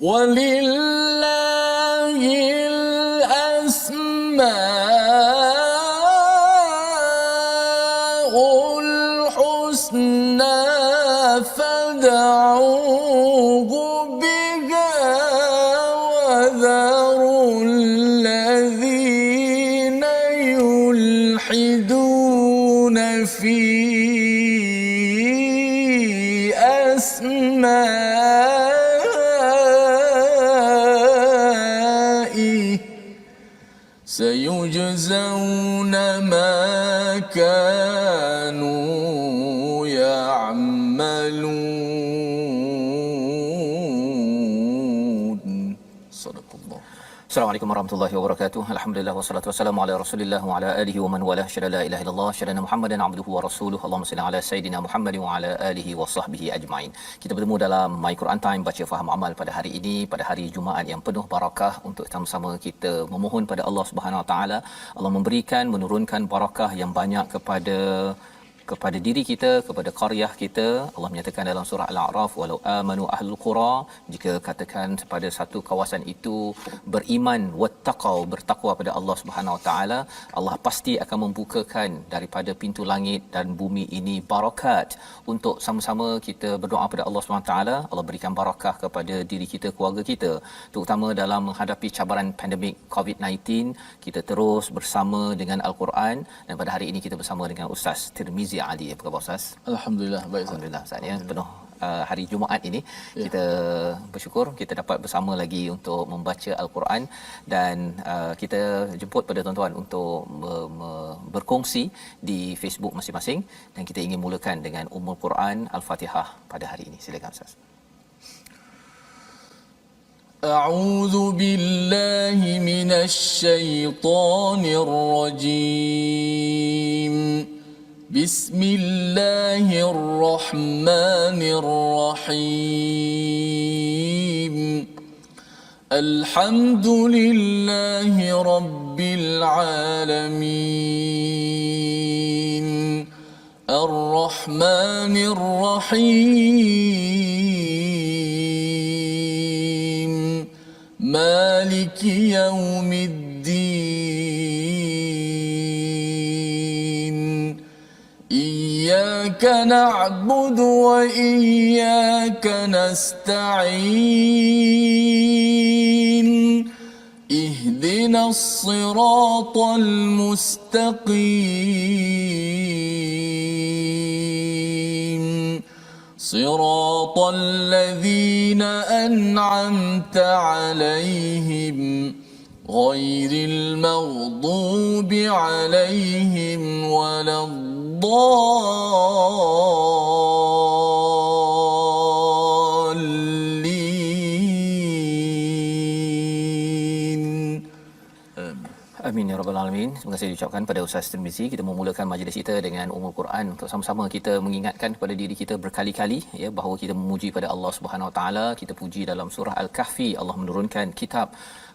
walillahil asmaul husna fad'uhu biha wa dharul ladzina yulhiduna fi asma'i sayujzauna ma kanu ya'malun. Sadaqallah. Assalamualaikum warahmatullahi wabarakatuh. Alhamdulillah wassalatu wassalamu ala Rasulillah wa ala alihi wa man wala syada la ilaha illallah syadana Muhammadan abduhu wa rasuluhu. Allahumma salli ala sayidina Muhammad wa ala alihi wa sahbihi ajma'in. Kita bertemu dalam My Quran Time baca faham amal pada hari ini, pada hari Jumaat yang penuh barakah, untuk sama-sama kita memohon pada Allah Subhanahu wa taala Allah memberikan, menurunkan barakah yang banyak kepada diri kita, kepada qaryah kita. Allah menyatakan dalam surah Al-A'raf, walau amanu ahlul qura, jika katakan pada satu kawasan itu beriman, wattaqau, bertakwa pada Allah Subhanahu wa taala, Allah pasti akan membukakan daripada pintu langit dan bumi ini barakat untuk sama-sama kita berdoa pada Allah Subhanahu wa taala. Allah berikan barakah kepada diri kita, keluarga kita, terutama dalam menghadapi cabaran pandemik COVID-19. Kita terus bersama dengan Al-Quran, dan pada hari ini kita bersama dengan Ustaz Tirmizi Ali. Apa khabar Ustaz? Alhamdulillah baik. Alhamdulillah Ustaz ya, penuh hari Jumaat ini kita bersyukur kita dapat bersama lagi untuk membaca Al-Quran, dan kita jemput pada tuan-tuan untuk berkongsi di Facebook masing-masing, dan kita ingin mulakan dengan Ummul Quran Al-Fatihah pada hari ini. Silakan Ustaz. A'udzu billahi minasy syaithanir rajim. Bismillahirrahmanirrahim. Alhamdulillahi rabbil alamin. Ar-Rahmanir Rahim. Maliki yaumiddin. Iyyaka na'budu wa iyyaka nasta'in. Ihdinas siratal mustaqim. Siratal ladzina an'amta 'alaihim ghairil maghdubi 'alaihim waladdallin. Amin ya rabbal alamin. Terima kasih diucapkan pada Ustaz Tirmizi. Kita memulakan majlis kita dengan Ummul Quran untuk sama-sama kita mengingatkan kepada diri kita berkali-kali ya bahawa kita memuji pada Allah Subhanahu Wa Taala. Kita puji dalam surah Al-Kahfi, Allah menurunkan kitab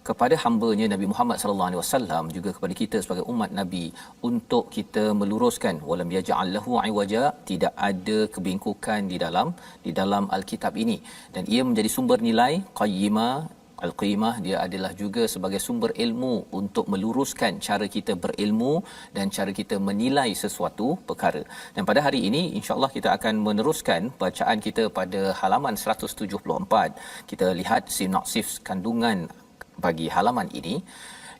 kepada hamba-Nya Nabi Muhammad sallallahu alaihi wasallam, juga kepada kita sebagai umat Nabi, untuk kita meluruskan walam yaj'al lahu iwaja, tidak ada kebengkokan di dalam Alkitab ini, dan ia menjadi sumber nilai qayyimah. Al-Qimah dia adalah juga sebagai sumber ilmu untuk meluruskan cara kita berilmu dan cara kita menilai sesuatu perkara. Dan pada hari ini insya-Allah kita akan meneruskan bacaan kita pada halaman 174. Kita lihat sinopsis kandungan bagi halaman ini,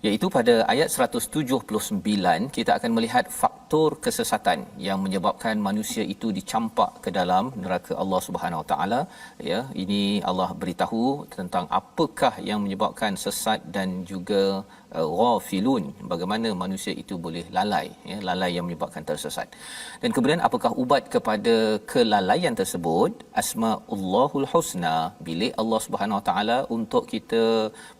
iaitu pada ayat 179 kita akan melihat faktor kesesatan yang menyebabkan manusia itu dicampak ke dalam neraka Allah Subhanahu Wa Taala. Ya, ini Allah beritahu tentang apakah yang menyebabkan sesat dan juga ghafilun, bagaimana manusia itu boleh lalai, ya, lalai yang menyebabkan tersesat. Dan kemudian apakah ubat kepada kelalaian tersebut? Asmaullahul husna, bilik Allah Subhanahu Wa Taala untuk kita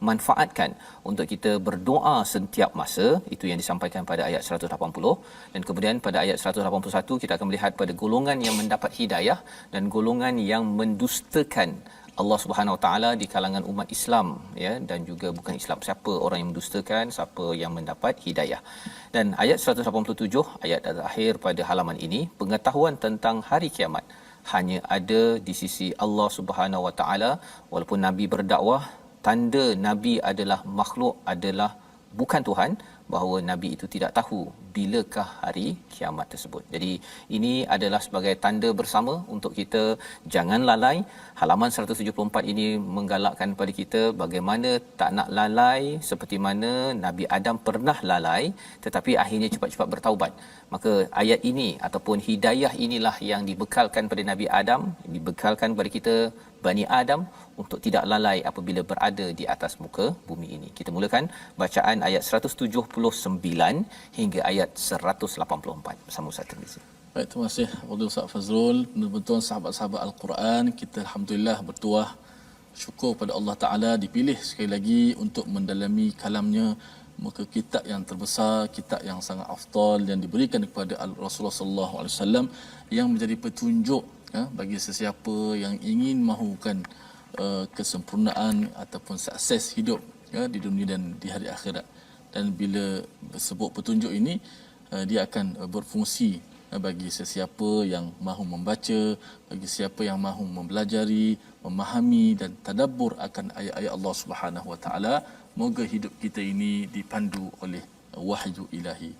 manfaatkan, untuk kita berdoa setiap masa. Itu yang disampaikan pada ayat 180. Dan kemudian pada ayat 181 kita akan melihat pada golongan yang mendapat hidayah dan golongan yang mendustakan Allah Subhanahu Wa Taala di kalangan umat Islam, ya, dan juga bukan Islam. Siapa orang yang mendustakan, siapa yang mendapat hidayah. Dan ayat 187, ayat terakhir pada halaman ini, pengetahuan tentang hari kiamat. hanya ada di sisi Allah Subhanahu Wa Taala. Walaupun nabi berdakwah, tanda nabi adalah makhluk, adalah bukan Tuhan, bahawa nabi itu tidak tahu bilakah hari kiamat tersebut. Jadi ini adalah sebagai tanda bersama untuk kita jangan lalai. Halaman 174 ini menggalakkan kepada kita bagaimana tak nak lalai seperti mana Nabi Adam pernah lalai tetapi akhirnya cepat-cepat bertaubat. Maka ayat ini ataupun hidayah inilah yang dibekalkan pada Nabi Adam, dibekalkan kepada kita Bani Adam untuk tidak lalai apabila berada di atas muka bumi ini. Kita mulakan bacaan ayat 179 hingga ayat 184 bersama Ustaz Tirmizi. Baik, terima kasih kepada Ustaz Fazrul. Betul-betul sahabat-sahabat Al-Quran, kita alhamdulillah bertuah syukur pada Allah Taala dipilih sekali lagi untuk mendalami kalamnya, muka kitab yang terbesar, kitab yang sangat afdal yang diberikan kepada Rasulullah sallallahu alaihi wasallam yang menjadi petunjuk bagi sesiapa yang ingin mahukan kesempurnaan ataupun sukses hidup di dunia dan di hari akhirat. Dan bila sebut petunjuk ini, dia akan berfungsi bagi sesiapa yang mahu membaca, bagi siapa yang mahu mempelajari, memahami dan tadabbur akan ayat-ayat Allah Subhanahu Wa Taala. Moga hidup kita ini dipandu oleh wahyu ilahi.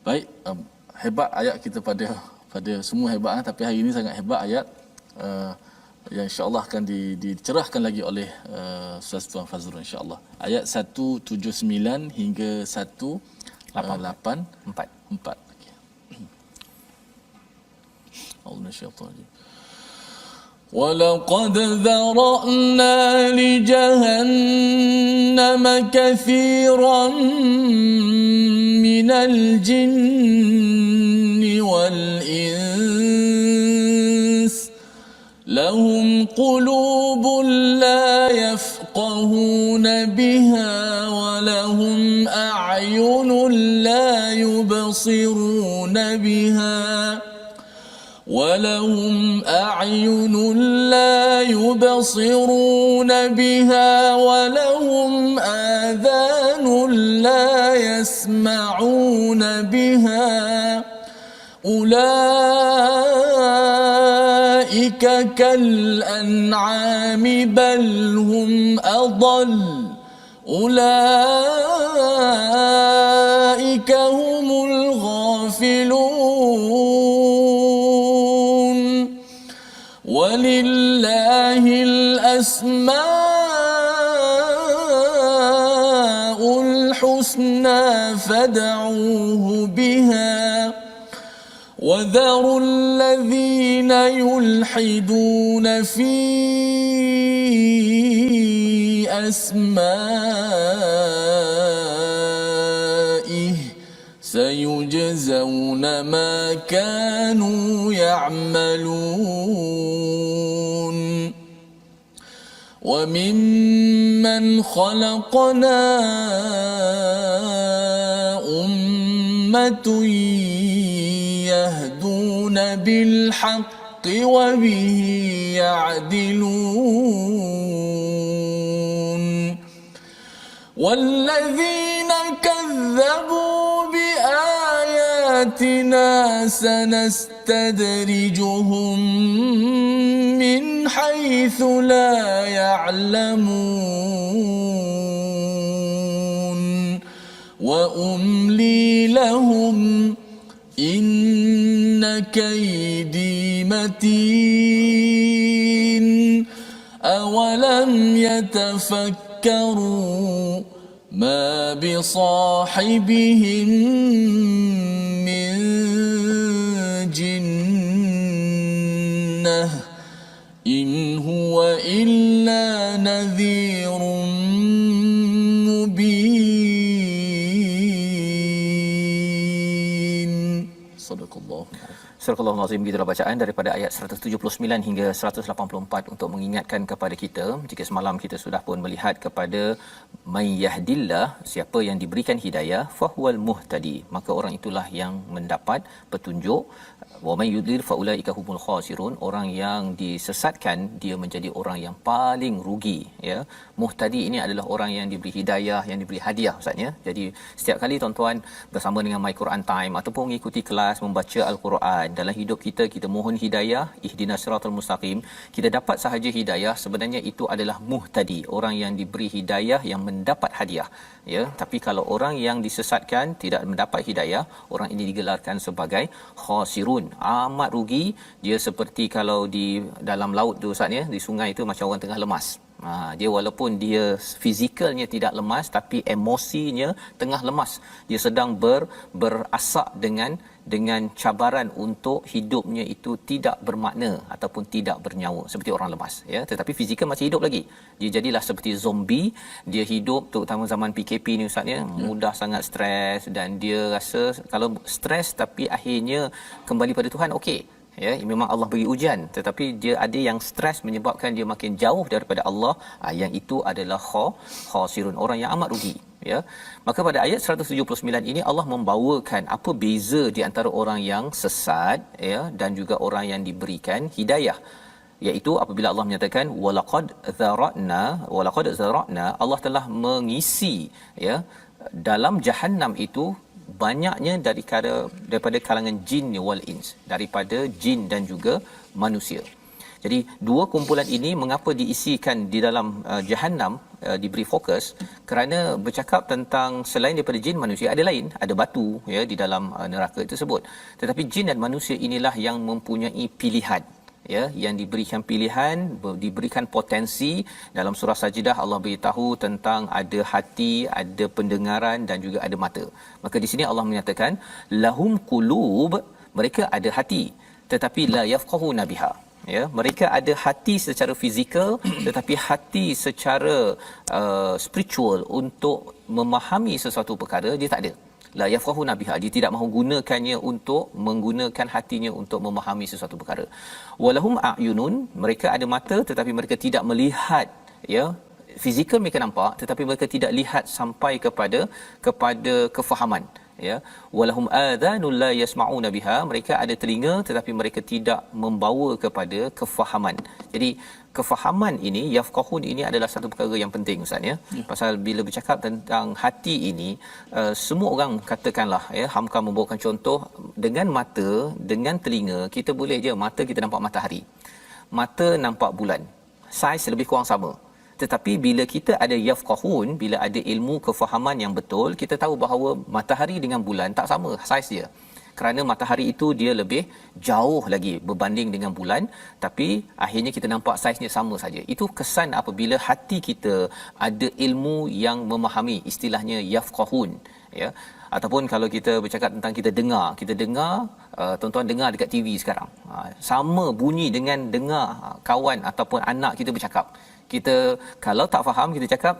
Baik, hebat ayat kita pada semua hebat, tapi hari ini sangat hebat ayat yang insya-Allah akan dicerahkan lagi oleh Ustaz Tuan Fazrul insya-Allah. Ayat 179 hingga 184. أعوذ من الشيطان الرجيم. ولقد ذرأنا لجهنم كثيرا من الجن والإنس لهم قلوب لا يفقهون بها ولهم أعين لا يبصرون بها ولهم أعين لا يبصرون بها ولهم آذان لا يسمعون بها أولئك كالأنعام بل هم أضل أولئك هم الغافلون ولله الأسماء الحسنى فادعوه بها وذروا الذين يلحدون في أسمائه سيجزون ما كانوا يعملون وممن خلقنا أمة يهدون بالحق وبه يعدلون والذين كذبوا بآياتنا سنستدرجهم من حيث لا يعلمون وأملي لهم إن كيدي متين أولم يتفكروا ما بصاحبهم من جنة إن هو إلا نذير مبين صدق الله. Surah Al-Azim, gitulah bacaan daripada ayat 179 hingga 184 untuk mengingatkan kepada kita, jika semalam kita sudah pun melihat kepada may yahdillah, siapa yang diberikan hidayah, fahuwal muhtadi, maka orang itulah yang mendapat petunjuk. Wa may yudlil faulaika humul khasirun, orang yang disesatkan dia menjadi orang yang paling rugi, ya. Muhtadi ini adalah orang yang diberi hidayah, yang diberi hadiah, Ustaz, ya. Jadi setiap kali tuan-tuan bersama dengan My Quran Time ataupun mengikuti kelas membaca Al-Quran dalam hidup kita, kita mohon hidayah, ihdinas siratal mustaqim, kita dapat sahaja hidayah, sebenarnya itu adalah muhtadi, orang yang diberi hidayah, yang mendapat hadiah, ya. Tapi kalau orang yang disesatkan, tidak mendapat hidayah, orang ini digelarkan sebagai khasirun, amat rugi. Dia seperti kalau di dalam laut tu Ustaz ya, di sungai tu macam orang tengah lemas. Dia walaupun dia fizikalnya tidak lemas, tapi emosinya tengah lemas. Dia sedang berasak dengan cabaran untuk hidupnya itu tidak bermakna ataupun tidak bernyawa, seperti orang lemas, ya. Tetapi fizikal masih hidup lagi. Dia jadilah seperti zombie. Dia hidup, terutama zaman PKP ni Ustaz ya, mudah sangat stres, dan dia rasa kalau stres tapi akhirnya kembali pada Tuhan, okey. Ya, memang Allah beri ujian, tetapi dia ada yang stres menyebabkan dia makin jauh daripada Allah. Yang itu adalah khasirun, orang yang amat rugi, ya. Maka pada ayat 179 ini Allah membawakan apa beza di antara orang yang sesat, ya, dan juga orang yang diberikan hidayah, iaitu apabila Allah menyatakan walaqad zara'na, Allah telah mengisi, ya, dalam Jahannam itu banyaknya daripada kalangan jin wal ins, daripada jin dan juga manusia. Jadi dua kumpulan ini mengapa diisikan di dalam Jahannam, diberi fokus kerana bercakap tentang selain daripada jin, manusia ada lain, ada batu, ya, di dalam neraka tersebut. Tetapi jin dan manusia inilah yang mempunyai pilihan, ya, yang diberikan pilihan, diberikan potensi. Dalam surah Sajdah Allah beritahu tentang ada hati, ada pendengaran dan juga ada mata. Maka di sini Allah menyatakan lahum qulub, mereka ada hati tetapi la yafqahuna biha, ya. Mereka ada hati secara fizikal tetapi hati secara spiritual untuk memahami sesuatu perkara dia tak ada. La yafqahuna biha, dia tidak mahu gunakannya untuk menggunakan hatinya untuk memahami sesuatu perkara. Walahum a'yunun, mereka ada mata tetapi mereka tidak melihat, ya. Fizikal mereka nampak tetapi mereka tidak lihat sampai kepada kefahaman, ya. Walahum adhanul la yasma'una biha, mereka ada telinga tetapi mereka tidak membawa kepada kefahaman. Jadi kefahaman ini, yafqahun ini adalah satu perkara yang penting Ustaz ya. Pasal bila bercakap tentang hati ini, semua orang katakanlah, ya, Hamka membawakan contoh dengan mata, dengan telinga. Kita boleh je, mata kita nampak matahari, mata nampak bulan, saiz lebih kurang sama. Tetapi bila kita ada yafqahun, bila ada ilmu kefahaman yang betul, kita tahu bahawa matahari dengan bulan tak sama saiz dia. Kerana matahari itu dia lebih jauh lagi berbanding dengan bulan, tapi akhirnya kita nampak saiznya sama saja. Itu kesan apabila hati kita ada ilmu yang memahami, istilahnya yafqahun, ya. Ataupun kalau kita bercakap tentang kita dengar, tuan-tuan dengar dekat TV sekarang, sama bunyi dengan dengar kawan ataupun anak kita bercakap. Kita kalau tak faham, kita cakap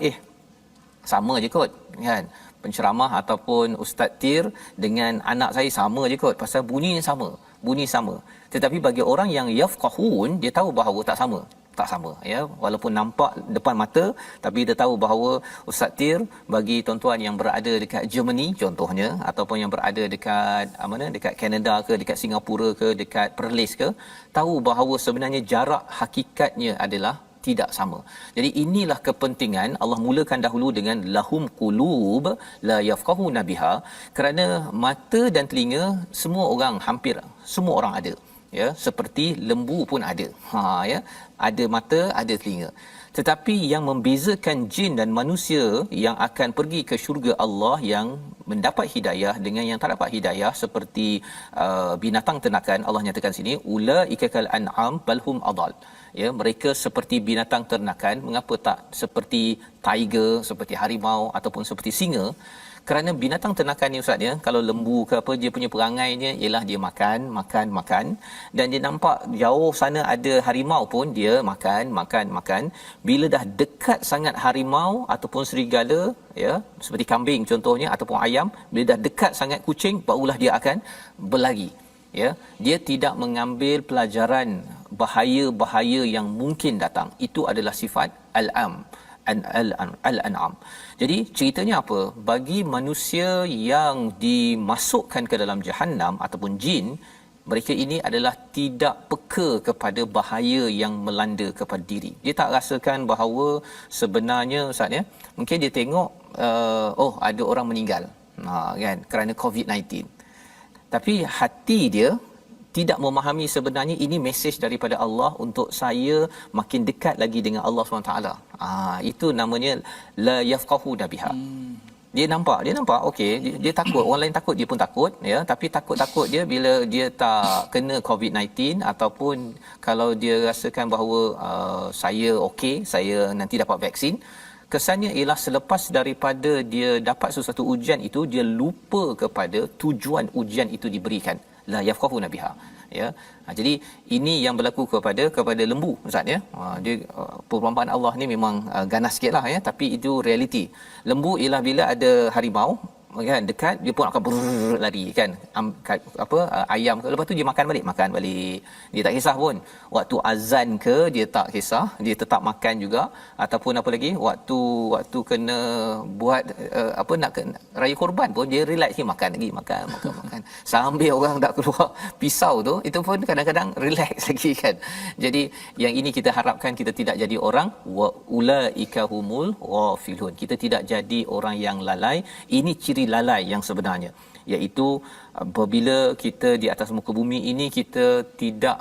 sama je kot, kan. Penceramah ataupun Ustaz Tir dengan anak saya sama je kot, pasal bunyi sama. Tetapi bagi orang yang yafqahun, dia tahu bahawa tak sama, ya. Walaupun nampak depan mata, tapi dia tahu bahawa Ustaz Tir, bagi tuan-tuan yang berada dekat Germany contohnya, ataupun yang berada dekat Canada ke, dekat Singapura ke, dekat Perlis ke, tahu bahawa sebenarnya jarak hakikatnya adalah tidak sama. Jadi inilah kepentingan Allah mulakan dahulu dengan lahum qulub la yafqahuna biha, kerana mata dan telinga hampir semua orang ada, ya. Seperti lembu pun ada, ya, ada mata, ada telinga. Tetapi yang membezakan jin dan manusia yang akan pergi ke syurga Allah, yang mendapat hidayah dengan yang tak dapat hidayah, seperti binatang ternakan, Allah nyatakan sini ulaika kal an'am balhum adall, ya. Mereka seperti binatang ternakan. Mengapa tak seperti tiger, seperti harimau ataupun seperti singa? Kerana binatang ternakan ni Ustaz ya, kalau lembu ke apa, dia punya perangainya ialah dia makan, dan dia nampak jauh sana ada harimau pun dia makan. Bila dah dekat sangat harimau ataupun serigala, ya, seperti kambing contohnya ataupun ayam, bila dah dekat sangat kucing, barulah dia akan berlari, ya. Dia tidak mengambil pelajaran bahaya yang mungkin datang. Itu adalah sifat al-an'am. Jadi ceritanya apa? Bagi manusia yang dimasukkan ke dalam Jahannam ataupun jin, mereka ini adalah tidak peka kepada bahaya yang melanda kepada diri. Dia tak rasakan bahawa sebenarnya Ustaz ya, mungkin dia tengok ada orang meninggal, kan, kerana COVID-19. Tapi hati dia tidak memahami sebenarnya ini mesej daripada Allah untuk saya makin dekat lagi dengan Allah SWT. Itu namanya la yafqahuna biha. Dia nampak okey, dia takut, orang lain takut dia pun takut, ya, tapi takut dia bila dia tak kena COVID-19 ataupun kalau dia rasakan bahawa saya okey, saya nanti dapat vaksin, kesannya ialah selepas daripada dia dapat sesuatu ujian itu, dia lupa kepada tujuan ujian itu diberikan. La yafqahuna biha, ya. Jadi ini yang berlaku kepada lembu, ustaz, ya. Dia perumpamaan Allah ni memang ganas sikitlah, ya, tapi itu realiti. Lembu ialah bila ada harimau kan dekat, dia pun akan lari kan, ayam ke, lepas tu dia makan balik, dia tak kisah pun waktu azan ke, dia tak kisah, dia tetap makan juga. Ataupun apa lagi, waktu kena buat nak raya korban pun dia relax, dia makan lagi, makan sambil orang tak keluar pisau tu, itu pun kadang-kadang relax lagi kan. Jadi yang ini kita harapkan kita tidak jadi orang wa ulaika humul ghafilun, kita tidak jadi orang yang lalai. Ini ciri lalai yang sebenarnya, iaitu apabila kita di atas muka bumi ini kita tidak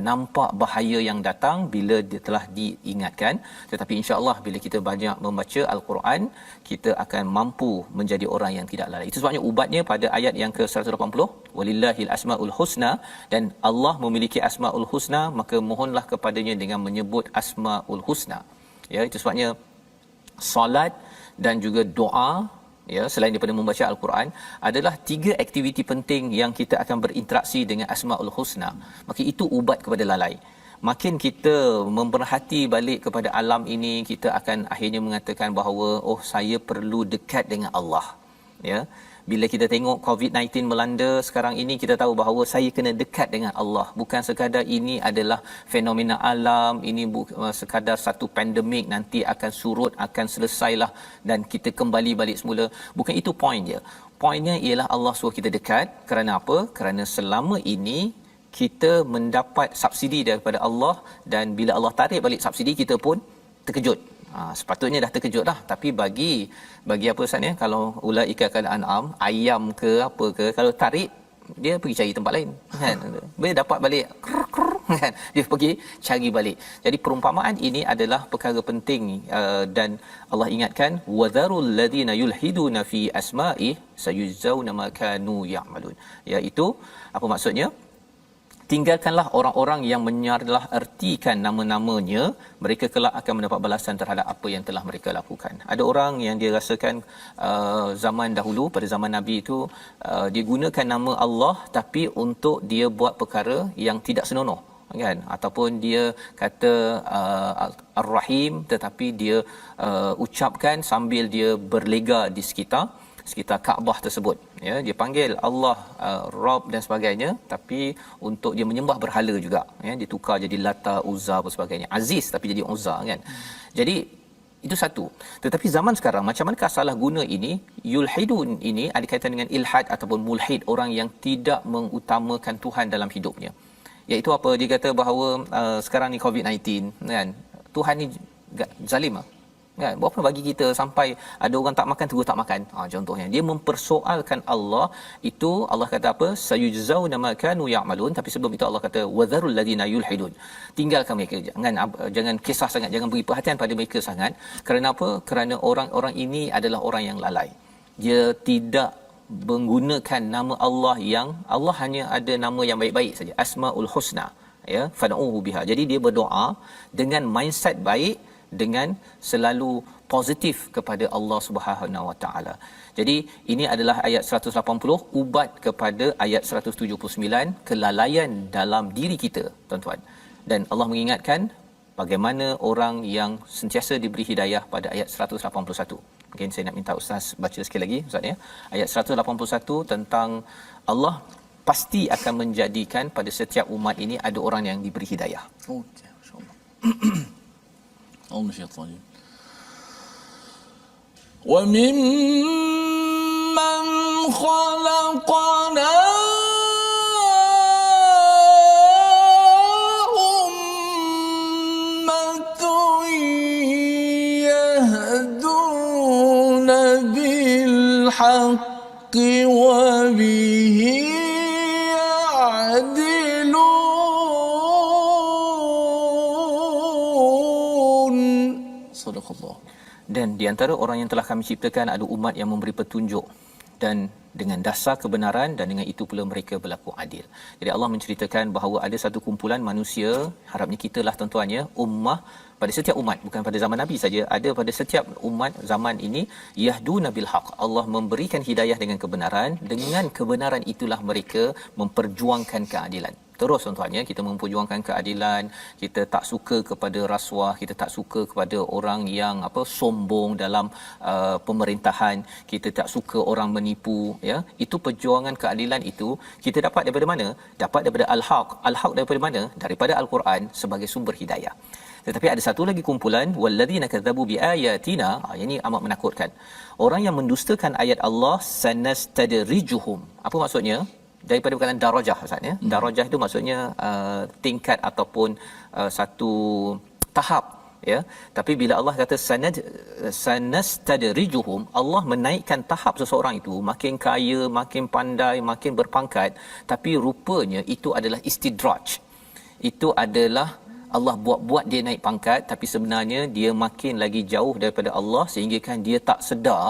nampak bahaya yang datang bila dia telah diingatkan, tetapi insya-Allah bila kita banyak membaca al-Quran, kita akan mampu menjadi orang yang tidak lalai. Itu sebabnya ubatnya pada ayat yang ke-180, walillahil asmaul husna, dan Allah memiliki asmaul husna, maka mohonlah kepadanya dengan menyebut asmaul husna. Ya, itu sebabnya solat dan juga doa, ya, selain daripada membaca al-Quran, adalah 3 aktiviti penting yang kita akan berinteraksi dengan asmaul husna. Maka itu ubat kepada lalai. Makin kita memerhati balik kepada alam ini, kita akan akhirnya mengatakan bahawa saya perlu dekat dengan Allah, ya. Bila kita tengok COVID-19 melanda sekarang ini, kita tahu bahawa saya kena dekat dengan Allah. Bukan sekadar ini adalah fenomena alam, ini sekadar satu pandemik, nanti akan surut, akan selesailah dan kita kembali balik semula. Bukan itu point dia. Pointnya ialah Allah suruh kita dekat. Kerana apa? Kerana selama ini kita mendapat subsidi daripada Allah, dan bila Allah tarik balik subsidi, kita pun terkejut. Sepatutnya dah terkejut dah, tapi bagi apa Ustaz, ya, kalau ulaika kal an'am, ayam ke apa ke, kalau tarik dia pergi cari tempat lain kan, bila dapat balik kan, dia pergi cari balik. Jadi perumpamaan ini adalah perkara penting, dan Allah ingatkan wadharul ladina yulhiduna fi asma'i sayujzauna ma kanu ya'malun, iaitu apa maksudnya? Tinggalkanlah orang-orang yang menyalah ertikan nama-namanya, mereka kelak akan mendapat balasan terhadap apa yang telah mereka lakukan. Ada orang yang dia rasakan zaman dahulu, pada zaman Nabi itu, dia gunakan nama Allah tapi untuk dia buat perkara yang tidak senonoh kan, ataupun dia kata Ar-Rahim tetapi dia ucapkan sambil dia berlega di sekitar Kaabah tersebut, ya, dia panggil Allah Rabb dan sebagainya, tapi untuk dia menyembah berhala juga, ya, dia tukar jadi Lata, Uzza dan sebagainya, Aziz tapi jadi Uzza kan. Jadi itu satu. Tetapi zaman sekarang, macam manakah salah guna ini? Yulhidun ini ada kaitan dengan ilhad ataupun mulhid, orang yang tidak mengutamakan Tuhan dalam hidupnya. Iaitu apa? Dia kata bahawa sekarang ni COVID-19 kan, Tuhan ni zalim kan, buat apa bagi kita sampai ada orang tak makan terus tak makan. Contohnya dia mempersoalkan Allah. Itu Allah kata apa? Sayujzauna ma kanu ya'malun, tapi sebelum itu Allah kata wadharul ladina yulhidun. Tinggalkan mereka, jangan kisah sangat, jangan beri perhatian pada mereka sangat. Kerana apa? Kerana orang-orang ini adalah orang yang lalai. Dia tidak menggunakan nama Allah, yang Allah hanya ada nama yang baik-baik saja, asmaul husna, ya, fad'uhu biha. Jadi dia berdoa dengan mindset baik, dengan selalu positif kepada Allah Subhanahu Wa Taala. Jadi ini adalah ayat 180, ubat kepada ayat 179, kelalaian dalam diri kita, tuan-tuan. Dan Allah mengingatkan bagaimana orang yang sentiasa diberi hidayah pada ayat 181. Mungkin saya nak minta ustaz baca sekali lagi, ustaz, ya. Ayat 181 tentang Allah pasti akan menjadikan pada setiap umat ini ada orang yang diberi hidayah. Okey, masya-Allah. أعوذ بالشيطان الرجيم وممن خلقنا أمة يهدون بالحق وبه يعدلون Jazakallah. Dan di antara orang yang telah kami ciptakan ada umat yang memberi petunjuk dan dengan dasar kebenaran dan dengan itu pula mereka berlaku adil. Jadi Allah menceritakan bahawa ada satu kumpulan manusia, harapnya kita lah tuan-tuan ya, ummah pada setiap umat, bukan pada zaman Nabi saja, ada pada setiap umat zaman ini, yahduna bil haq. Allah memberikan hidayah dengan kebenaran, dengan kebenaran itulah mereka memperjuangkan keadilan. Terus tuan-tuan ya, kita memperjuangkan keadilan, kita tak suka kepada rasuah, kita tak suka kepada orang yang sombong dalam pemerintahan, kita tak suka orang menipu ya. Itu perjuangan keadilan itu kita dapat daripada mana? Dapat daripada al-haq. Al-haq daripada mana? Daripada al-Quran sebagai sumber hidayah. Tetapi ada satu lagi kumpulan, walladzina kadzabu biayatina, ini amat menakutkan. Orang yang mendustakan ayat Allah, sanastadrijuhum. Apa maksudnya? Daripada perkataan darajah Ustaz ya. Darajah itu maksudnya tingkat ataupun satu tahap ya. Tapi bila Allah kata sanastadrijuhum, Allah menaikkan tahap seseorang itu makin kaya, makin pandai, makin berpangkat, tapi rupanya itu adalah istidraj. Itu adalah Allah buat dia naik pangkat, tapi sebenarnya dia makin lagi jauh daripada Allah sehingga kan dia tak sedar,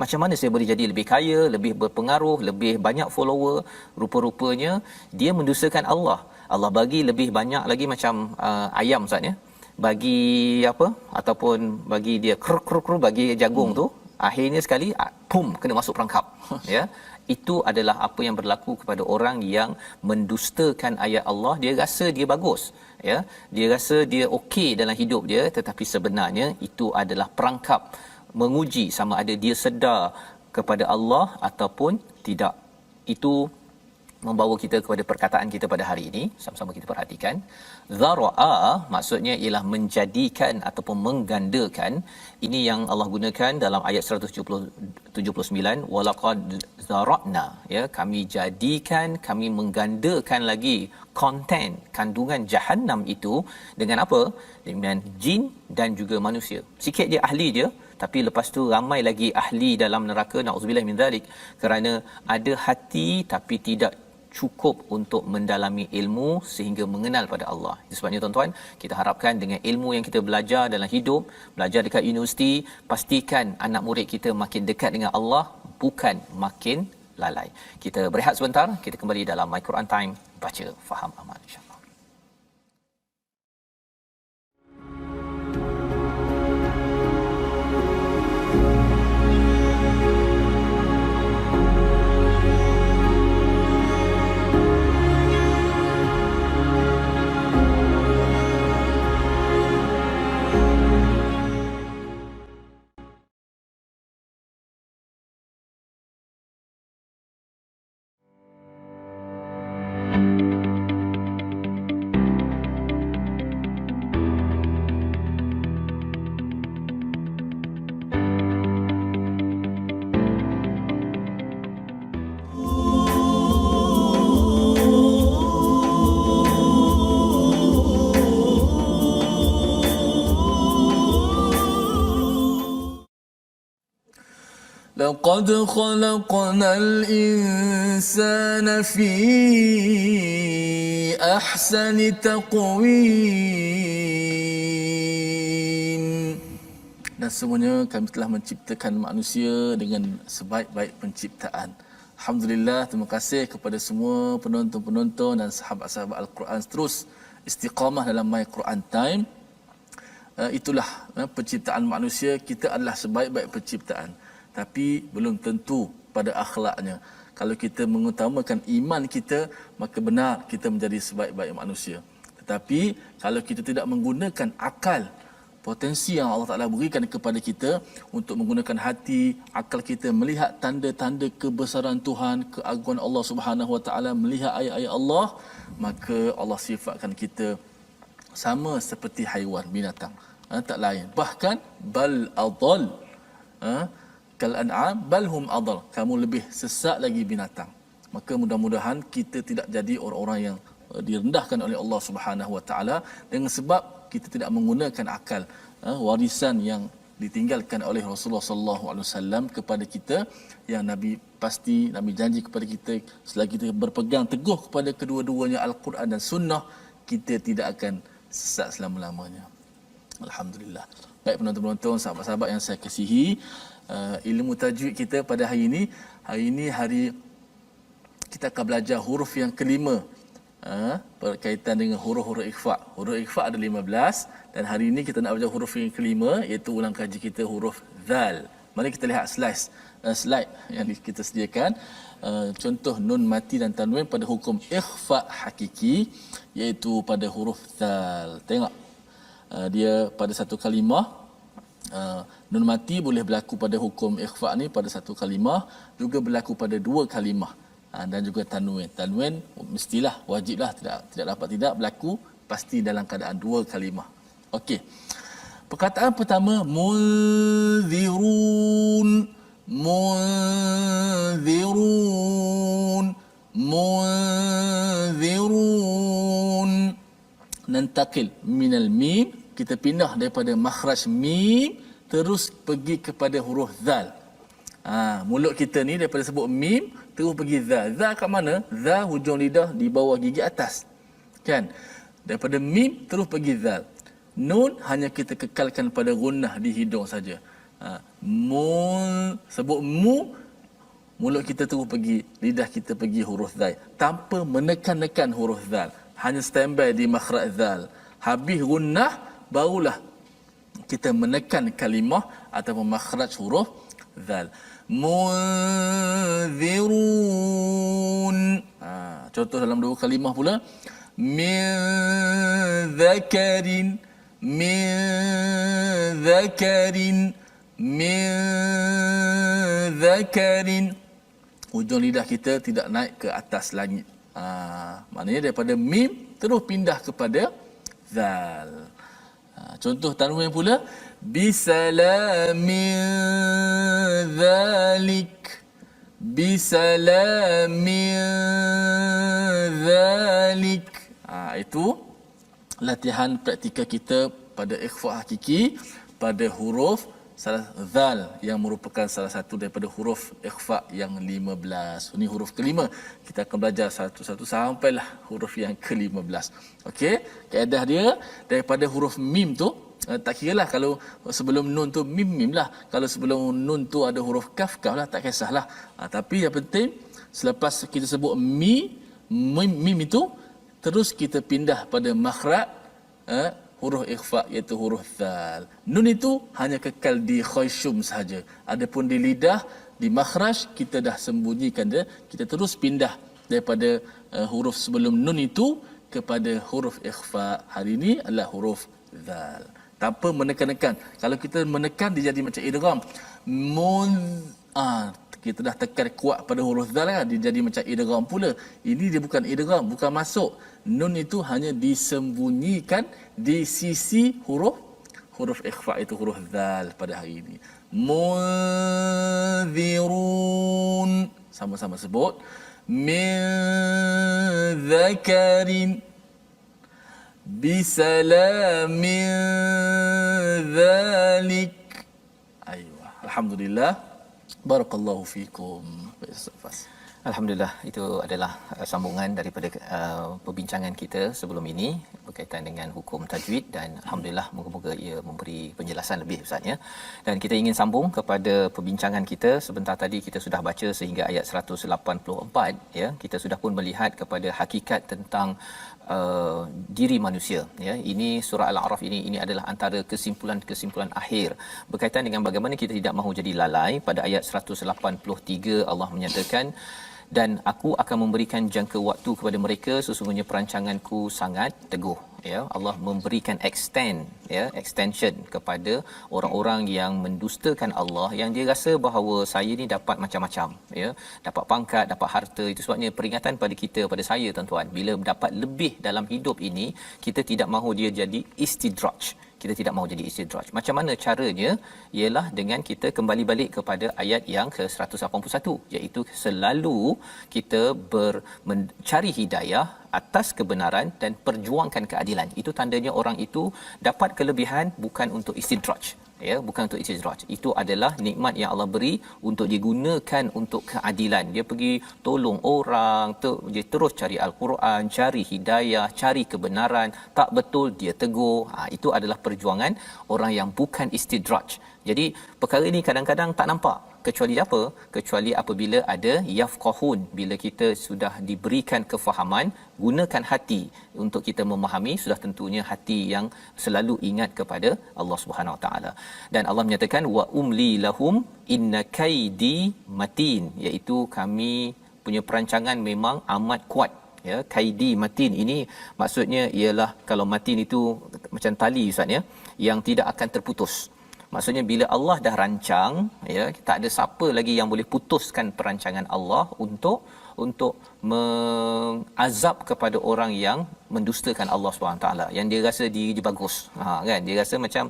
macam mana saya boleh jadi lebih kaya, lebih berpengaruh, lebih banyak follower. Rupa-rupanya dia mendustakan Allah. Allah bagi lebih banyak lagi macam ayam Ustaz ya. Bagi apa ataupun bagi dia bagi jagung tu, akhirnya sekali pum kena masuk perangkap ya. Itu adalah apa yang berlaku kepada orang yang mendustakan ayat Allah. Dia rasa dia bagus ya, dia rasa dia okey dalam hidup dia, tetapi sebenarnya itu adalah perangkap menguji sama ada dia sedar kepada Allah ataupun tidak. Itu membawa kita kepada perkataan kita pada hari ini. Sama-sama kita perhatikan. Zara'a maksudnya ialah menjadikan ataupun menggandakan. Ini yang Allah gunakan dalam ayat 179, walaqad zara'na ya, kami jadikan, kami menggandakan lagi konten kandungan Jahannam itu dengan apa? Dengan jin dan juga manusia. Sikit dia ahli dia, tapi lepas tu ramai lagi ahli dalam neraka, nauzubillah min zalik, kerana ada hati tapi tidak cukup untuk mendalami ilmu sehingga mengenal pada Allah. Sebabnya tuan-tuan, kita harapkan dengan ilmu yang kita belajar dalam hidup, belajar dekat universiti, pastikan anak murid kita makin dekat dengan Allah, bukan makin lalai. Kita berehat sebentar, kita kembali dalam My Quran Time, baca, faham, amal, insya-Allah. لقد خلقنا الإنسان في أحسن تقويم. Dan semuanya kami telah menciptakan manusia dengan sebaik-baik penciptaan. Alhamdulillah, terima kasih kepada semua penonton-penonton dan sahabat-sahabat Al-Quran terus istiqamah dalam My Quran Time. Itulah penciptaan manusia, kita adalah sebaik-baik penciptaan. Tapi belum tentu pada akhlaknya. Kalau kita mengutamakan iman kita, maka benar kita menjadi sebaik-baik manusia. Tetapi kalau kita tidak menggunakan akal, potensi yang Allah Ta'ala berikan kepada kita untuk menggunakan hati, akal kita melihat tanda-tanda kebesaran Tuhan, keagungan Allah Subhanahu Wa Ta'ala, melihat ayat-ayat Allah, maka Allah sifatkan kita sama seperti haiwan, binatang. Tak lain. Bahkan bal adall. Kal an'am bal hum adall. Kamu lebih sesat lagi binatang. Maka mudah-mudahan kita tidak jadi orang-orang yang direndahkan oleh Allah Subhanahu Wa Ta'ala dengan sebab kita tidak menggunakan akal. Warisan yang ditinggalkan oleh Rasulullah sallallahu alaihi wasallam kepada kita, yang Nabi pasti, Nabi janji kepada kita, selagi kita berpegang teguh kepada kedua-duanya Al-Quran dan Sunnah, kita tidak akan sesat selama-lamanya. Alhamdulillah. Baik penonton-penonton, sahabat-sahabat yang saya kasihi, ilmu tajwid kita pada hari ini hari kita akan belajar huruf yang kelima, berkaitan dengan huruf-huruf ikhfa. Huruf ikhfa ada 15 dan hari ini kita nak belajar huruf yang kelima, iaitu ulang kaji kita huruf zal. Mari kita lihat slide yang kita sediakan. Contoh nun mati dan tanwin pada hukum ikhfa hakiki, iaitu pada huruf zal. Tengok, dia pada satu kalimah. Nun mati boleh berlaku pada hukum ikhfa ni pada satu kalimah, juga berlaku pada dua kalimah. Dan juga tanwin mestilah, wajiblah, tidak dapat tidak berlaku, pasti dalam keadaan dua kalimah. Okey, perkataan pertama munzirun, nantakil minal mim, kita pindah daripada makhraj mim terus pergi kepada huruf zal. Mulut kita ni daripada sebut mim terus pergi zal. Zal kat mana? Zal hujung lidah di bawah gigi atas, kan? Daripada mim terus pergi zal. Nun hanya kita kekalkan pada gunnah di hidung saja. Sebut mu, mulut kita terus pergi, lidah kita pergi huruf zal tanpa menekan-nekan huruf zal, hanya standby di makhraj zal. Habis gunnah barulah kita menekan kalimah ataupun makhraj huruf zal. Munzirun. Contoh dalam dua kalimah pula, min zakarin, hujung lidah kita tidak naik ke atas langit. Maknanya daripada mim terus pindah kepada zal. Contoh tanwin pula, bisalamin zalik. Itu latihan praktikal kita pada ikhfa hakiki pada huruf zal yang merupakan salah satu daripada huruf ikhfa yang 15. Ini huruf kelima. Kita akan belajar satu-satu sampailah huruf yang ke-15. Okey, kaedah dia daripada huruf mim tu, tak kiralah kalau sebelum nun tu mim lah. Kalau sebelum nun tu ada huruf kaf lah, tak kisahlah. Tapi yang penting selepas kita sebut mim itu, terus kita pindah pada makhraj huruf ikhfa, iaitu huruf zal. Nun itu hanya kekal di khayshum sahaja. Adapun di lidah, di makhraj kita dah sembunyikan dia. Kita terus pindah daripada huruf sebelum nun itu kepada huruf ikhfa. Hari ini adalah huruf zal, tanpa menekan-nekan. Kalau kita menekan, dia jadi macam idgham. Kita dah tekan kuat pada huruf zal kan, dia jadi macam idgham pula. Ini dia bukan idgham, bukan masuk. Nun itu hanya disembunyikan di sisi huruf ikhfa, itu huruf zal pada hari ini. Munzirun, sama-sama sebut. Min zakarin bisalamin zalik. Aywa, alhamdulillah. Barakallahu fikum. Alhamdulillah, itu adalah sambungan daripada perbincangan kita sebelum ini berkaitan dengan hukum tajwid, dan alhamdulillah moga-moga ia memberi penjelasan lebih Ustaz ya. Dan kita ingin sambung kepada perbincangan kita. Sebentar tadi kita sudah baca sehingga ayat 184 ya. Kita sudah pun melihat kepada hakikat tentang diri manusia ya. Ini surah Al-A'raf ini adalah antara kesimpulan akhir berkaitan dengan bagaimana kita tidak mahu jadi lalai. Pada ayat 183 Allah menyatakan, dan aku akan memberikan jangka waktu kepada mereka, sesungguhnya perancanganku sangat teguh ya. Allah memberikan extension kepada orang-orang yang mendustakan Allah, yang dia rasa bahawa saya ni dapat macam-macam ya, dapat pangkat, dapat harta. Itu sebabnya peringatan pada kita, pada saya tuan-tuan, bila dapat lebih dalam hidup ini, kita tidak mahu dia jadi istidraj. Kita tidak mahu jadi istidraj. Macam mana caranya? Ialah dengan kita kembali balik kepada ayat yang ke-181, iaitu selalu kita mencari hidayah atas kebenaran dan perjuangkan keadilan. Itu tandanya orang itu dapat kelebihan bukan untuk istidraj, ya, bukan untuk istidraj. Itu adalah nikmat yang Allah beri untuk digunakan untuk keadilan. Dia pergi tolong orang, dia terus cari al-Quran, cari hidayah, cari kebenaran, tak betul dia tegur. Itu adalah perjuangan orang yang bukan istidraj. Jadi perkara ini kadang-kadang tak nampak, kecuali apa? Kecuali apabila ada yafqahun, bila kita sudah diberikan kefahaman, gunakan hati untuk kita memahami, sudah tentunya hati yang selalu ingat kepada Allah Subhanahu Wa Taala. Dan Allah menyatakan wa umli lahum inna kaidi matin, iaitu kami punya perancangan memang amat kuat. Ya, kaidi matin ini maksudnya ialah, kalau matin itu macam tali ustaz ya, yang tidak akan terputus. Maksudnya bila Allah dah rancang, ya, tak ada siapa lagi yang boleh putuskan perancangan Allah untuk mengazab kepada orang yang mendustakan Allah SWT, yang dia rasa dia bagus. Kan, dia rasa macam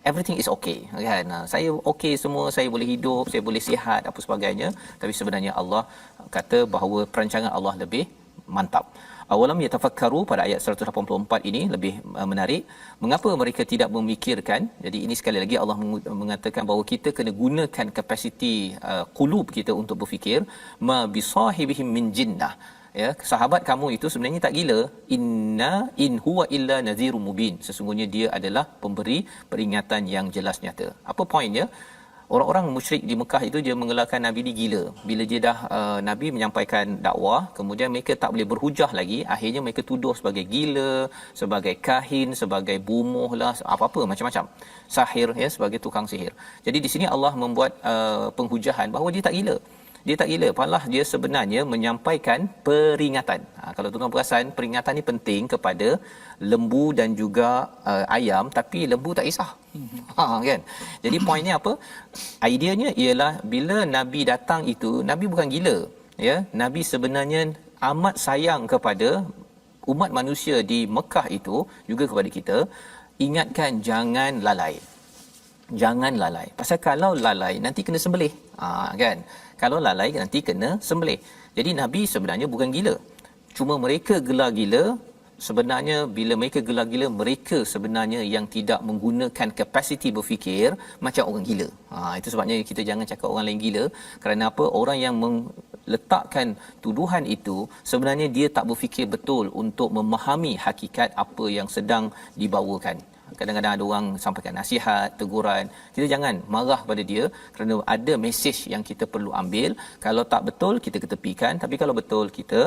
everything is okay, kan. Saya okay semua, saya boleh hidup, saya boleh sihat apa sebagainya, tapi sebenarnya Allah kata bahawa perancangan Allah lebih mantap. Awalam yatafakkaru, pada ayat 184 ini lebih menarik. Mengapa mereka tidak memikirkan? Jadi ini sekali lagi Allah mengatakan bahawa kita kena gunakan kapasiti qulub kita untuk berfikir. Ma bisahibihim min jinnah. Ya, sahabat kamu itu sebenarnya tak gila. In huwa illa nadhirun mubin. Sesungguhnya dia adalah pemberi peringatan yang jelas nyata. Apa poinnya? Orang-orang musyrik di Mekah itu dia mengelarkan Nabi ni gila. Bila dia dah Nabi menyampaikan dakwah, kemudian mereka tak boleh berhujah lagi, akhirnya mereka tuduh sebagai gila, sebagai kahin, sebagai bumuh lah, apa-apa macam-macam. Sahir, ya, sebagai tukang sihir. Jadi di sini Allah membuat penghujahan bahawa dia tak gila. Dia tak gila, malah dia sebenarnya menyampaikan peringatan. Kalau tuan perasan, peringatan ni penting kepada lembu dan juga ayam, tapi lembu tak kisah. Kan? Jadi poinnya apa? Ideanya ialah bila Nabi datang itu, Nabi bukan gila, ya. Nabi sebenarnya amat sayang kepada umat manusia di Mekah itu, juga kepada kita. Ingatkan, jangan lalai. Jangan lalai. Pasal kalau lalai nanti kena sembelih. Kan? Kalau lalai nanti kena sembelih. Jadi Nabi sebenarnya bukan gila. Cuma mereka gelar gila. Sebenarnya bila mereka gelar gila, mereka sebenarnya yang tidak menggunakan kapasiti berfikir macam orang gila. Itu sebabnya kita jangan cakap orang lain gila. Kerana apa? Orang yang meletakkan tuduhan itu sebenarnya dia tak berfikir betul untuk memahami hakikat apa yang sedang dibawakan. Kadang-kadang ada orang sampaikan nasihat, teguran, kita jangan marah pada dia, kerana ada mesej yang kita perlu ambil. Kalau tak betul kita ketepikan, tapi kalau betul kita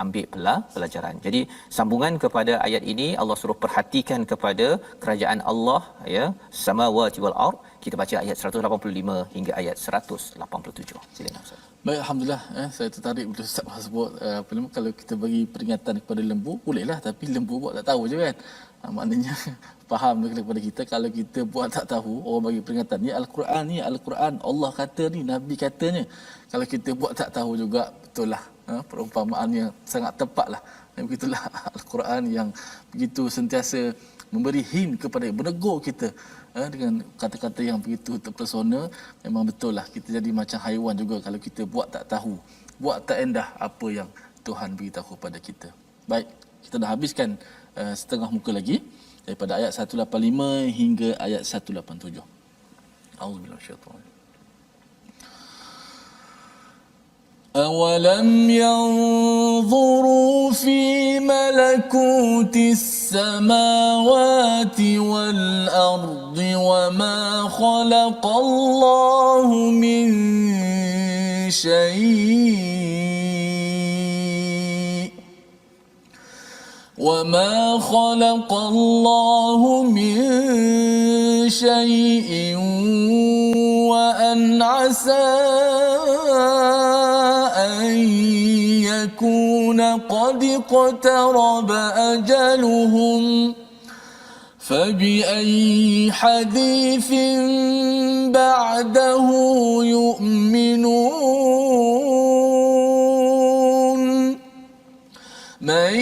ambil pelajaran. Jadi sambungan kepada ayat ini, Allah suruh perhatikan kepada kerajaan Allah, ya, samawati wal ard. Kita baca ayat 185 hingga ayat 187. Silakan Ustaz. Baik, alhamdulillah, saya tertarik bila Ustaz sebut kalau kita bagi peringatan kepada lembu bolehlah, tapi lembu buat tak tahu je kan. Maknanya faham kepada kita, kalau kita buat tak tahu, orang bagi peringatan ni al-Quran, Allah kata ni, Nabi katanya. Kalau kita buat tak tahu juga, betul lah, perumpamaannya sangat tepatlah. Dan begitulah al-Quran yang begitu sentiasa memberi hint kepada, menegur kita dengan kata-kata yang begitu terpesona. Memang betul lah, kita jadi macam haiwan juga kalau kita buat tak tahu, buat tak endah apa yang Tuhan beritahu kepada kita. Baik, kita dah habiskan setengah muka lagi daripada ayat 185 hingga ayat 187. Auzubillahi minasyaitanir. أَوَلَمْ يَنْظُرُوا فِي مَلَكُوتِ السَّمَاوَاتِ وَالْأَرْضِ وَمَا خَلَقَ اللَّهُ مِنْ شَيْءٍ وَمَا خَلَقَ اللَّهُ مِنْ شَيْءٍ وَأَنْ عَسَى أَنْ يَكُونَ قَدِ اقْتَرَبَ أَجَلُهُمْ فَبِأَيِّ حَدِيثٍ بَعْدَهُ يُؤْمِنُونَ مَنْ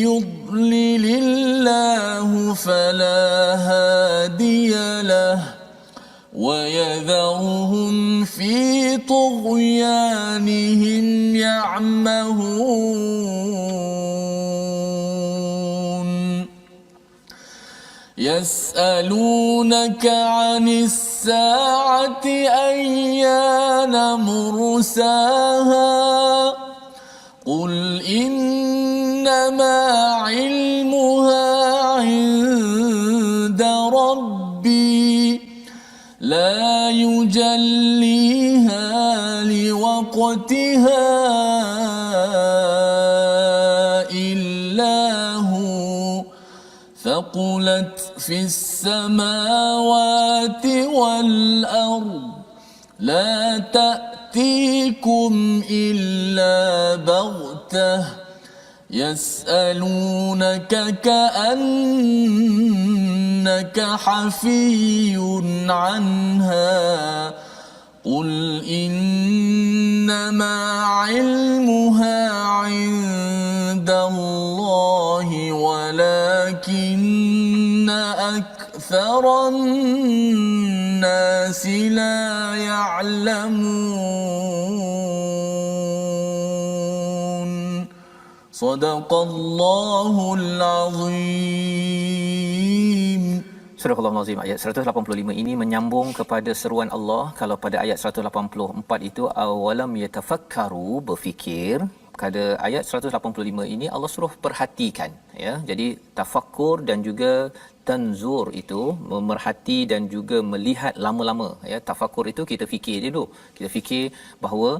يُضْلِلِ اللَّهُ فَلَا هَادِيَ لَهُ وَيَذَرُهُمْ فِي طُغْيَانِهِمْ يَعْمَهُونَ يسألونك عن الساعة أيان مرساها قل إنما علمها عند ربي لا يجليها لوقتها إلا هو ثقلت في السماوات والأرض لا تأتيكم إلا بغتة يسألونك كأنك حفي عنها قل إنما علمها عند الله ولكن أكثر الناس لا يعلمون صدق الله العظيم. Surah Al-Azim ayat 185 ini menyambung kepada seruan Allah. Kalau pada ayat 184 itu awalam yatafakkaru, berfikir. Pada ayat 185 ini Allah suruh perhatikan, ya. Jadi tafakkur dan juga tanzur itu memerhati dan juga melihat lama-lama, ya. Tafakkur itu kita fikir dulu. Kita fikir bahawa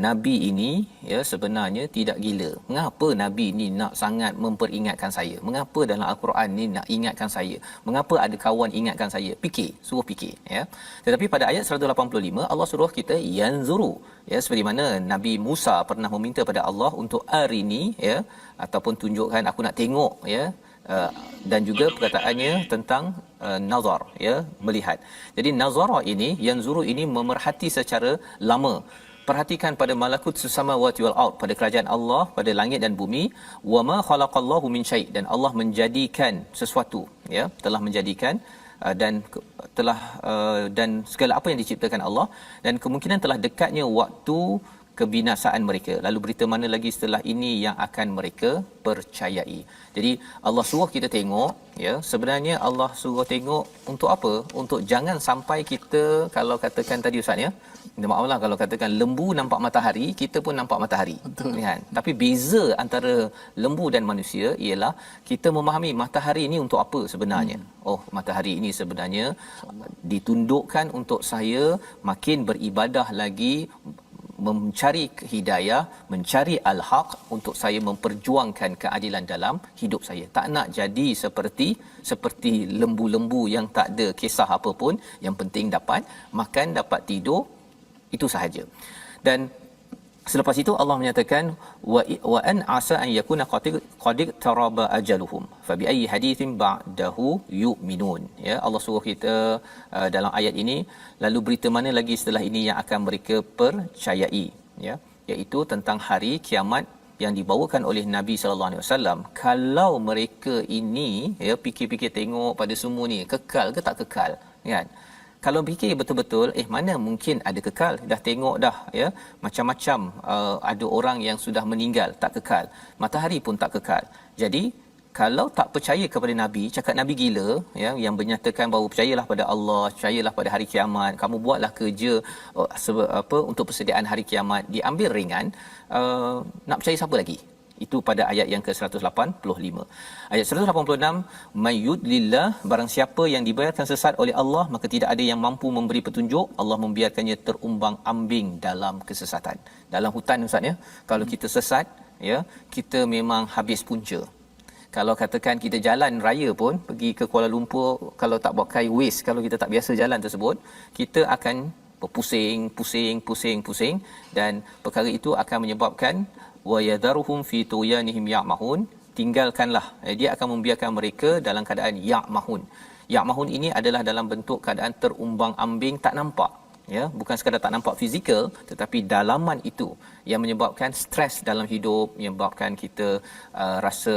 nabi ini, ya, sebenarnya tidak gila. Mengapa nabi ini nak sangat memperingatkan saya? Mengapa dalam al-Quran ni nak ingatkan saya? Mengapa ada kawan ingatkan saya? Fikir, suruh fikir, ya. Tetapi pada ayat 185 Allah suruh kita yanzuru, ya, seperti mana Nabi Musa pernah meminta pada Allah untuk arini, ya, ataupun tunjukkan aku nak tengok, ya. Dan juga perkataannya tentang nazar, ya, melihat. Jadi nazara ini, yanzuru ini memerhati secara lama. Perhatikan pada malakut samawati wal ard, pada kerajaan Allah, pada langit dan bumi. Wama khalaqallahu min syai', dan Allah menjadikan sesuatu, ya, telah menjadikan dan segala apa yang diciptakan Allah, dan kemungkinan telah dekatnya waktu kebinasaan mereka. Lalu berita mana lagi setelah ini yang akan mereka percayai. Jadi Allah suruh kita tengok, ya. Sebenarnya Allah suruh tengok untuk apa? Untuk jangan sampai kita, kalau katakan tadi Ustaz, ya, minta maaflah kalau katakan lembu nampak matahari, kita pun nampak matahari. Betul. Kan? Tapi beza antara lembu dan manusia ialah kita memahami matahari ini untuk apa sebenarnya. Oh, matahari ini sebenarnya ditundukkan untuk saya makin beribadah lagi, mencari hidayah, mencari al-haq, untuk saya memperjuangkan keadilan dalam hidup saya. Tak nak jadi seperti lembu-lembu yang tak ada kisah apa pun, yang penting dapat makan, dapat tidur, itu sahaja. Dan selepas itu Allah menyatakan wa an asa an yakuna qad taraba ajaluhum fa bi ayyi hadithin ba'dahu yu'minun, ya. Allah suruh kita dalam ayat ini, lalu berita mana lagi setelah ini yang akan mereka percayai, ya, iaitu tentang hari kiamat yang dibawakan oleh Nabi sallallahu alaihi wasallam. Kalau mereka ini, ya, fikir-fikir tengok pada semua ni kekal ke tak kekal, kan? Kalau fikir betul-betul, mana mungkin ada kekal? Dah tengok dah, ya, macam-macam ada orang yang sudah meninggal, tak kekal. Matahari pun tak kekal. Jadi kalau tak percaya kepada Nabi, cakap Nabi gila, ya, yang menyatakan bahawa percayalah pada Allah, percayalah pada hari kiamat, kamu buatlah kerja untuk persediaan hari kiamat, diambil ringan, nak percaya siapa lagi? Itu pada ayat yang ke-185. Ayat 186, mayyudlillah, barang siapa yang dibiarkan sesat oleh Allah, maka tidak ada yang mampu memberi petunjuk. Allah membiarkannya terumbang-ambing dalam kesesatan. Dalam hutan, Ustaz, ya, kalau kita sesat, ya, kita memang habis punca. Kalau katakan kita jalan raya pun, pergi ke Kuala Lumpur, kalau tak pakai Waze, kalau kita tak biasa jalan tersebut, kita akan pusing, dan perkara itu akan menyebabkan wa yadharuhum fi tuyanihim ya'mahun, tinggalkanlah, dia akan membiarkan mereka dalam keadaan ya'mahun. Ya'mahun ini adalah dalam bentuk keadaan terumbang-ambing, tak nampak, ya, bukan sekadar tak nampak fizikal, tetapi dalaman itu yang menyebabkan stres dalam hidup, menyebabkan kita rasa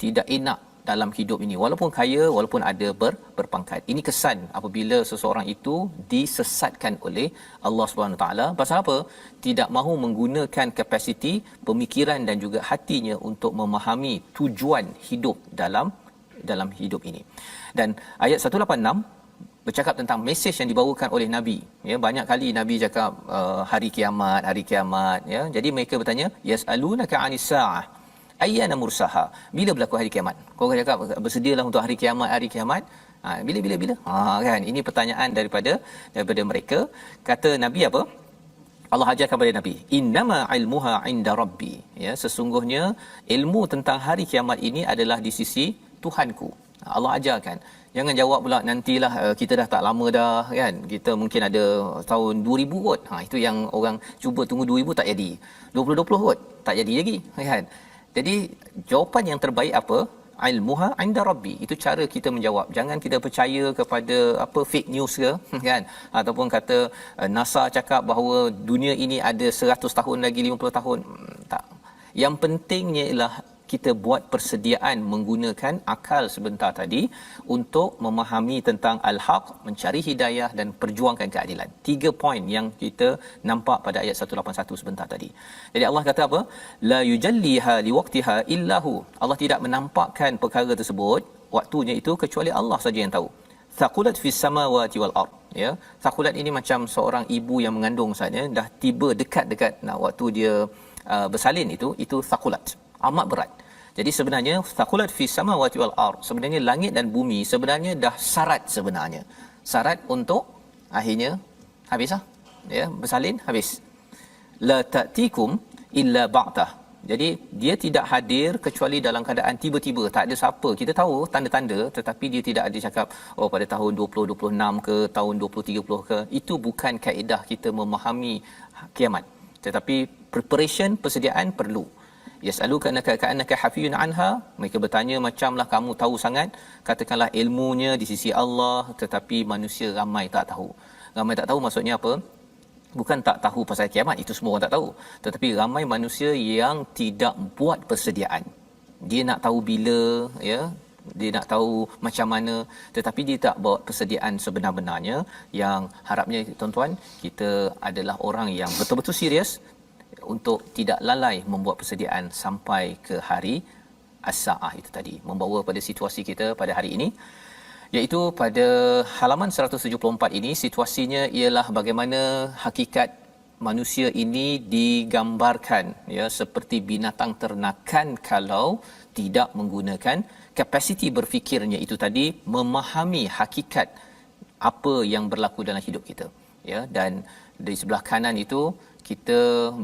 tidak enak dalam hidup ini, walaupun kaya, walaupun ada berpangkat. Ini kesan apabila seseorang itu disesatkan oleh Allah Subhanahu taala. Pasal apa? Tidak mahu menggunakan kapasiti pemikiran dan juga hatinya untuk memahami tujuan hidup dalam dalam hidup ini. Dan ayat 186 bercakap tentang mesej yang dibawakan oleh nabi, ya. Banyak kali nabi cakap hari kiamat, ya. Jadi mereka bertanya, yasalunaka anis saah ayyana mursaha, bila berlaku hari kiamat. Kau cakap bersedialah untuk hari kiamat. Bila kan, ini pertanyaan daripada mereka. Kata nabi apa? Allah ajarkan kepada nabi, innama ilmuha inda rabbi, ya, sesungguhnya ilmu tentang hari kiamat ini adalah di sisi Tuhanku. Allah ajarkan. Jangan jawab pula nantilah, kita dah tak lama dah kan, kita mungkin ada tahun 2000 kot. Itu yang orang cuba tunggu 2000 tak jadi, 2020 kot tak jadi lagi kan. Jadi jawapan yang terbaik apa? Ilmuha inda rabbi. Itu cara kita menjawab. Jangan kita percaya kepada apa fake news ke kan, ataupun kata NASA cakap bahawa dunia ini ada 100 tahun lagi, 50 tahun. Tak. Yang pentingnya ialah kita buat persediaan menggunakan akal sebentar tadi untuk memahami tentang al-haq, mencari hidayah dan perjuangkan keadilan. 3 poin yang kita nampak pada ayat 181 sebentar tadi. Jadi Allah kata apa? La yujalliha liwaqtiha illahu. Allah tidak menampakkan perkara tersebut waktunya itu kecuali Allah saja yang tahu. Thaqulat fis samawati wal ard. Ya, thaqulat ini macam seorang ibu yang mengandung saja dah tiba dekat nak waktu dia bersalin, itu thaqulat, amat berat. Jadi sebenarnya thaqulat fis samawati wal ard, sebenarnya langit dan bumi sebenarnya dah syarat untuk akhirnya habislah, ya, bersalin habis. La ta'tikum illa ba'tah. Jadi dia tidak hadir kecuali dalam keadaan tiba-tiba, tak ada siapa. Kita tahu tanda-tanda, tetapi dia tidak ada cakap pada tahun 2026 ke tahun 2030 ke. Itu bukan kaedah kita memahami kiamat. Tetapi preparation, persediaan perlu. Yas'alunaka ka'annaka hafiyun anha, mereka bertanya macamlah kamu tahu sangat. Katakanlah ilmunya di sisi Allah, tetapi manusia ramai tak tahu. Ramai tak tahu maksudnya apa? Bukan tak tahu pasal kiamat, itu semua orang tak tahu, tetapi ramai manusia yang tidak buat persediaan. Dia nak tahu bila, ya, dia nak tahu macam mana, tetapi dia tak buat persediaan sebenar-benarnya. Yang harapnya tuan-tuan, kita adalah orang yang betul-betul serius untuk tidak lalai membuat persediaan sampai ke hari as-saah itu tadi. Membawa pada situasi kita pada hari ini, iaitu pada halaman 174 ini, situasinya ialah bagaimana hakikat manusia ini digambarkan, ya, seperti binatang ternakan kalau tidak menggunakan kapasiti berfikirnya itu tadi, memahami hakikat apa yang berlaku dalam hidup kita, ya. Dan di sebelah kanan itu kita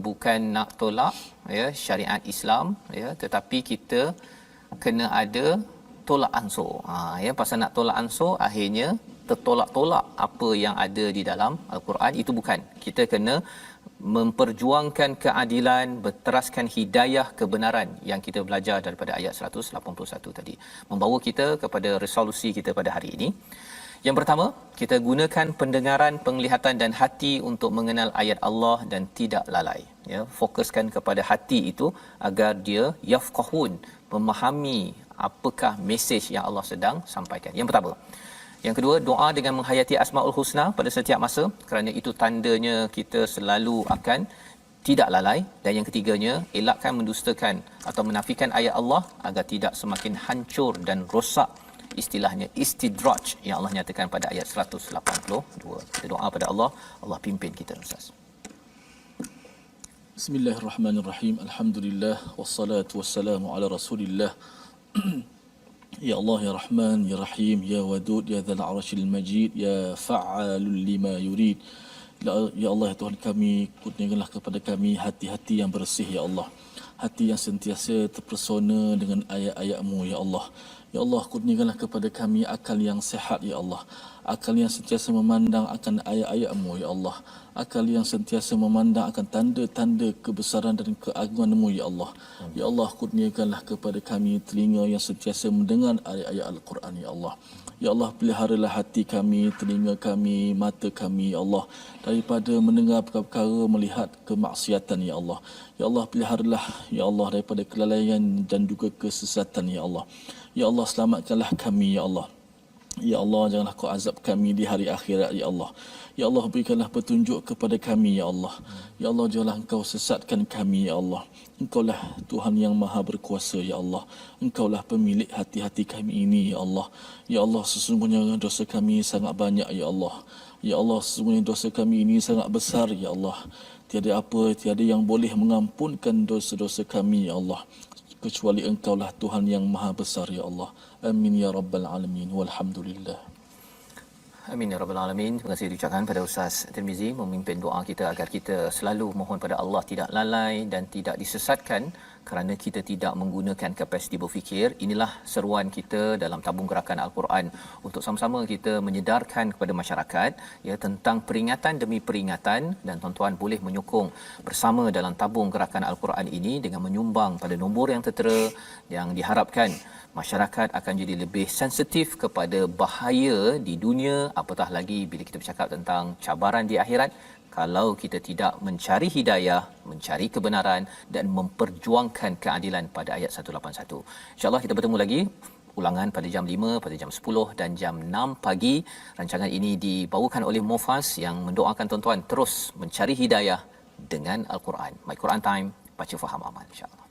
bukan nak tolak, ya, syariat Islam, ya, tetapi kita kena ada tolak ansur. Ya, pasal nak tolak ansur akhirnya tertolak-tolak apa yang ada di dalam Al-Quran. Itu bukan. Kita kena memperjuangkan keadilan, berteraskan hidayah kebenaran yang kita belajar daripada ayat 181 tadi. Membawa kita kepada resolusi kita pada hari ini. Yang pertama, kita gunakan pendengaran, penglihatan dan hati untuk mengenal ayat Allah dan tidak lalai. Ya, fokuskan kepada hati itu agar dia yafqahun, memahami apakah mesej yang Allah sedang sampaikan. Yang pertama. Yang kedua, doa dengan menghayati Asmaul Husna pada setiap masa, kerana itu tandanya kita selalu akan tidak lalai. Dan yang ketiganya, elakkan mendustakan atau menafikan ayat Allah agar tidak semakin hancur dan rosak, istilahnya istidraj yang Allah nyatakan pada ayat 182. Kita doa pada Allah, Allah pimpin kita, Ustaz. Bismillahirrahmanirrahim. Alhamdulillah wassalatu wassalamu ala Rasulillah. Ya Allah, ya Rahman, ya Rahim, ya Wadud, ya Dzal Arsyil Majid, ya Fa'alul lima yurid. Ya Allah, ya Tuhan kami, kurniakanlah kepada kami hati-hati yang bersih, ya Allah. Hati yang sentiasa terpesona dengan ayat-ayat-Mu, ya Allah. Ya Allah, kurniakanlah kepada kami akal yang sehat, ya Allah. Akal yang sentiasa memandang akan ayat-ayat-Mu, ya Allah. Akal yang sentiasa memandang akan tanda-tanda kebesaran dan keagungan-Mu, ya Allah. Ya Allah, kurniakanlah kepada kami telinga yang sentiasa mendengar ayat-ayat Al-Quran, ya Allah. Ya Allah, peliharalah hati kami, telinga kami, mata kami, ya Allah, daripada mendengar perkara, melihat kemaksiatan, ya Allah. Ya Allah, peliharalah, ya Allah, daripada kelalaian dan juga kesesatan, ya Allah. Ya Allah, selamatkanlah kami, ya Allah, Ya Allah, janganlah kau azab kami di hari akhirat, Ya Allah. Ya Allah, berikanlah petunjuk kepada kami, Ya Allah. Ya Allah, janganlah engkau sesatkan kami, Ya Allah. Engkaulah Tuhan yang maha berkuasa, Ya Allah. Engkaulah pemilik hati-hati kami ini, Ya Allah. Ya Allah, sesungguhnya dosa kami sangat banyak, Ya Allah. Ya Allah, sesungguhnya dosa kami ini sangat besar, Ya Allah. Tiada yang boleh mengampunkan dosa-dosa kami, Ya Allah, kecuali engkaulah Tuhan yang maha besar, Ya Allah. Amin ya rabbal alamin, walhamdulillah. Amin ya rabbal alamin. Terima kasih diucapkan pada Ustaz Tirmizi memimpin doa kita agar kita selalu mohon pada Allah tidak lalai dan tidak disesatkan kerana kita tidak menggunakan kapasiti berfikir. Inilah seruan kita dalam tabung gerakan Al-Quran untuk sama-sama kita menyedarkan kepada masyarakat ya tentang peringatan demi peringatan, dan tuan-tuan boleh menyokong bersama dalam tabung gerakan Al-Quran ini dengan menyumbang pada nombor yang tertera, yang diharapkan masyarakat akan jadi lebih sensitif kepada bahaya di dunia, apatah lagi bila kita bercakap tentang cabaran di akhirat. Kalau kita tidak mencari hidayah, mencari kebenaran dan memperjuangkan keadilan pada ayat 181. InsyaAllah kita bertemu lagi ulangan pada jam 5, pada jam 10 dan jam 6 pagi. Rancangan ini dibawakan oleh Mufas yang mendoakan tuan-tuan terus mencari hidayah dengan Al-Quran. My Quran Time, baca faham amal, insya-Allah.